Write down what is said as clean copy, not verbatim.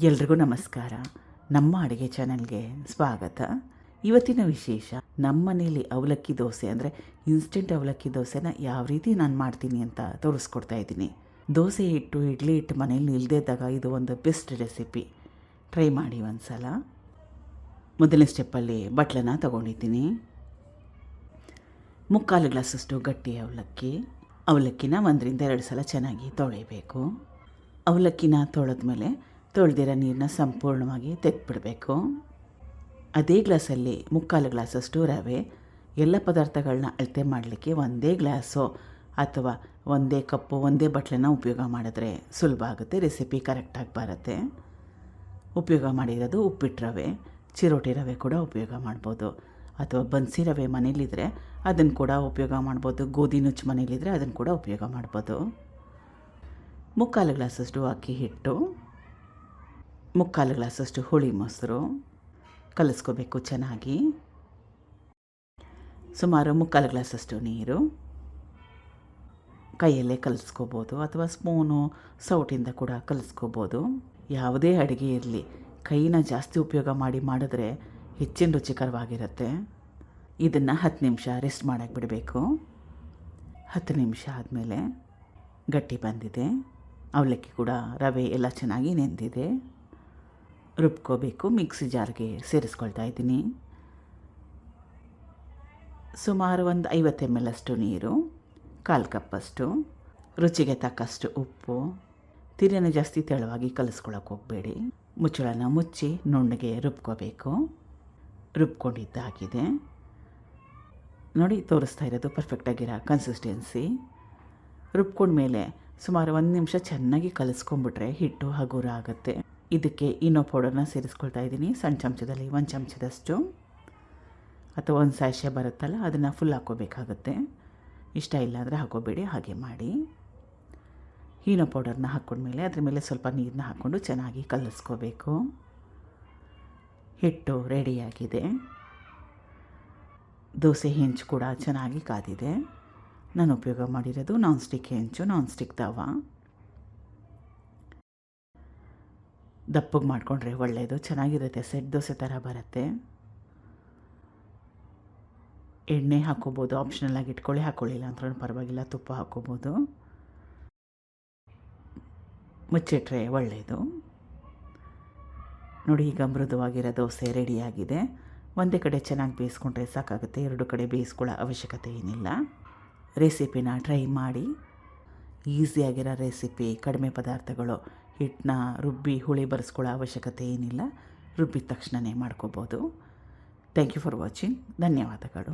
ಎಲ್ರಿಗೂ ನಮಸ್ಕಾರ. ನಮ್ಮ ಅಡುಗೆ ಚಾನಲ್ಗೆ ಸ್ವಾಗತ. ಇವತ್ತಿನ ವಿಶೇಷ, ನಮ್ಮ ಮನೇಲಿ ಅವಲಕ್ಕಿ ದೋಸೆ ಅಂದರೆ ಇನ್ಸ್ಟೆಂಟ್ ಅವಲಕ್ಕಿ ದೋಸೆನ ಯಾವ ರೀತಿ ನಾನು ಮಾಡ್ತೀನಿ ಅಂತ ತೋರಿಸ್ಕೊಡ್ತಾ ಇದ್ದೀನಿ. ದೋಸೆ ಹಿಟ್ಟು, ಇಡ್ಲಿ ಹಿಟ್ಟು ಮನೇಲಿ ಇಲ್ಲದೇ ಇದ್ದಾಗ ಇದು ಒಂದು ಬೆಸ್ಟ್ ರೆಸಿಪಿ. ಟ್ರೈ ಮಾಡಿ ಒಂದು ಸಲ. ಮೊದಲನೇ ಸ್ಟೆಪ್ಪಲ್ಲಿ ಬಟ್ಲನ್ನ ತೊಗೊಂಡಿದ್ದೀನಿ. 3/4 ಗ್ಲಾಸಷ್ಟು ಗಟ್ಟಿ ಅವಲಕ್ಕಿನ 1-2 ಸಲ ಚೆನ್ನಾಗಿ ತೊಳಿಬೇಕು. ಅವಲಕ್ಕಿನ ತೊಳೆದ್ಮೇಲೆ ತೊಳೆದಿರೋ ನೀರನ್ನ ಸಂಪೂರ್ಣವಾಗಿ ತೆಗೆದುಬಿಡಬೇಕು. ಅದೇ ಗ್ಲಾಸಲ್ಲಿ 3/4 ಗ್ಲಾಸಷ್ಟು ರವೆ. ಎಲ್ಲ ಪದಾರ್ಥಗಳನ್ನ ಅಳತೆ ಮಾಡಲಿಕ್ಕೆ ಒಂದೇ ಗ್ಲಾಸು ಅಥವಾ ಒಂದೇ ಕಪ್ಪು, ಒಂದೇ ಬಟ್ಲನ್ನ ಉಪಯೋಗ ಮಾಡಿದ್ರೆ ಸುಲಭ ಆಗುತ್ತೆ, ರೆಸಿಪಿ ಕರೆಕ್ಟಾಗಿ ಬರುತ್ತೆ. ಉಪಯೋಗ ಮಾಡಿರೋದು ಉಪ್ಪಿಟ್ಟು ರವೆ, ಚಿರೋಟಿ ರವೆ ಕೂಡ ಉಪಯೋಗ ಮಾಡ್ಬೋದು, ಅಥವಾ ಬನ್ಸಿ ರವೆ ಮನೇಲಿದ್ದರೆ ಅದನ್ನು ಕೂಡ ಉಪಯೋಗ ಮಾಡ್ಬೋದು, ಗೋಧಿ ನುಚ್ಚು ಮನೇಲಿದ್ದರೆ ಅದನ್ನು ಕೂಡ ಉಪಯೋಗ ಮಾಡ್ಬೋದು. 3/4 ಗ್ಲಾಸಷ್ಟು ಅಕ್ಕಿ ಹಿಟ್ಟು, 3/4 ಗ್ಲಾಸಷ್ಟು ಹುಳಿ ಮೊಸರು ಕಲಿಸ್ಕೋಬೇಕು ಚೆನ್ನಾಗಿ. ಸುಮಾರು 3/4 ಗ್ಲಾಸಷ್ಟು ನೀರು. ಕೈಯಲ್ಲೇ ಕಲಿಸ್ಕೋಬೋದು ಅಥವಾ ಸ್ಪೂನು, ಸೌಟಿಂದ ಕೂಡ ಕಲಿಸ್ಕೋಬೋದು. ಯಾವುದೇ ಅಡುಗೆ ಇರಲಿ, ಕೈನ ಜಾಸ್ತಿ ಉಪಯೋಗ ಮಾಡಿದ್ರೆ ಹೆಚ್ಚಿನ ರುಚಿಕರವಾಗಿರುತ್ತೆ. ಇದನ್ನು 10 ನಿಮಿಷ ರೆಸ್ಟ್ ಮಾಡೋಕ್ಕೆ ಬಿಡಬೇಕು. 10 ನಿಮಿಷ ಆದಮೇಲೆ ಗಟ್ಟಿ ಬಂದಿದೆ. ಅವಲಕ್ಕಿ ಕೂಡ ರವೆ ಎಲ್ಲ ಚೆನ್ನಾಗಿ ನೆಂದಿದೆ. ರುಬ್ಕೋಬೇಕು. ಮಿಕ್ಸಿ ಜಾರ್ಗೆ ಸೇರಿಸ್ಕೊಳ್ತಾ ಇದ್ದೀನಿ. ಸುಮಾರು ಒಂದು 50 ml ಅಷ್ಟು ನೀರು, 1/4 ಕಪ್ಪಷ್ಟು, ರುಚಿಗೆ ತಕ್ಕಷ್ಟು ಉಪ್ಪು. ತಿರಿಯನ್ನು ಜಾಸ್ತಿ ತೆಳುವಾಗಿ ಕಲಿಸ್ಕೊಳ್ಳೋಕೆ ಹೋಗಬೇಡಿ. ಮುಚ್ಚಳನ ಮುಚ್ಚಿ ನುಣ್ಣಗೆ ರುಬ್ಕೋಬೇಕು. ರುಬ್ಕೊಂಡಿದ್ದಾಗಿದೆ ನೋಡಿ, ತೋರಿಸ್ತಾ ಇರೋದು ಪರ್ಫೆಕ್ಟಾಗಿರೋ ಕನ್ಸಿಸ್ಟೆನ್ಸಿ. ರುಬ್ಕೊಂಡ್ಮೇಲೆ ಸುಮಾರು 1 ನಿಮಿಷ ಚೆನ್ನಾಗಿ ಕಲಿಸ್ಕೊಂಡ್ಬಿಟ್ರೆ ಹಿಟ್ಟು ಹಗುರ ಆಗುತ್ತೆ. ಇದಕ್ಕೆ ಇನೋ ಪೌಡರ್ನ ಸೇರಿಸ್ಕೊಳ್ತಾ ಇದ್ದೀನಿ. ಸಣ್ಣ ಚಮಚದಲ್ಲಿ 1 ಚಮಚದಷ್ಟು, ಅಥವಾ 1 ಸ್ಯಾಶೆ ಬರುತ್ತಲ್ಲ ಅದನ್ನು ಫುಲ್ ಹಾಕ್ಕೋಬೇಕಾಗುತ್ತೆ. ಇಷ್ಟ ಇಲ್ಲ ಅಂದರೆ ಹಾಕೋಬೇಡಿ, ಹಾಗೆ ಮಾಡಿ. ಈನೋ ಪೌಡರ್ನ ಹಾಕ್ಕೊಂಡ್ಮೇಲೆ ಅದ್ರ ಮೇಲೆ ಸ್ವಲ್ಪ ನೀರನ್ನ ಹಾಕ್ಕೊಂಡು ಚೆನ್ನಾಗಿ ಕಲಿಸ್ಕೋಬೇಕು. ಹಿಟ್ಟು ರೆಡಿಯಾಗಿದೆ. ದೋಸೆ ಹೆಂಚು ಕೂಡ ಚೆನ್ನಾಗಿ ಕಾದಿದೆ. ನಾನು ಉಪಯೋಗ ಮಾಡಿರೋದು ನಾನ್ ಸ್ಟಿಕ್ ಹೆಂಚು, ನಾನ್ ಸ್ಟಿಕ್ ತವಾ. ದಪ್ಪಗೆ ಮಾಡಿಕೊಂಡ್ರೆ ಒಳ್ಳೆಯದು, ಚೆನ್ನಾಗಿರುತ್ತೆ, ಸೆಟ್ ದೋಸೆ ಥರ ಬರುತ್ತೆ. ಎಣ್ಣೆ ಹಾಕ್ಕೋಬೋದು, ಆಪ್ಷನಲ್ ಆಗಿ ಇಟ್ಕೊಳ್ಳಿ, ಹಾಕ್ಕೊಳ್ಳಿಲ್ಲ ಅಂದ್ರೂ ಪರವಾಗಿಲ್ಲ, ತುಪ್ಪ ಹಾಕ್ಕೋಬೋದು. ಮುಚ್ಚಿಟ್ರೆ ಒಳ್ಳೆಯದು. ನೋಡಿ, ಈಗ ಮೃದುವಾಗಿರೋ ದೋಸೆ ರೆಡಿಯಾಗಿದೆ. ಒಂದೇ ಕಡೆ ಚೆನ್ನಾಗಿ ಬೇಯಿಸ್ಕೊಂಡ್ರೆ ಸಾಕಾಗುತ್ತೆ, 2 ಕಡೆ ಬೇಯಿಸ್ಕೊಳ್ಳೋ ಅವಶ್ಯಕತೆ ಏನಿಲ್ಲ. ರೆಸಿಪಿನ ಟ್ರೈ ಮಾಡಿ. ಈಸಿಯಾಗಿರೋ ರೆಸಿಪಿ, ಕಡಿಮೆ ಪದಾರ್ಥಗಳು. ಹಿಟ್ಟನ್ನ ರುಬ್ಬಿ ಹುಳಿ ಬರೆಸ್ಕೊಳ್ಳೋ ಅವಶ್ಯಕತೆ ಏನಿಲ್ಲ, ರುಬ್ಬಿದ ತಕ್ಷಣವೇ ಮಾಡ್ಕೋಬೋದು. Thank you for watching. ಧನ್ಯವಾದಗಳು.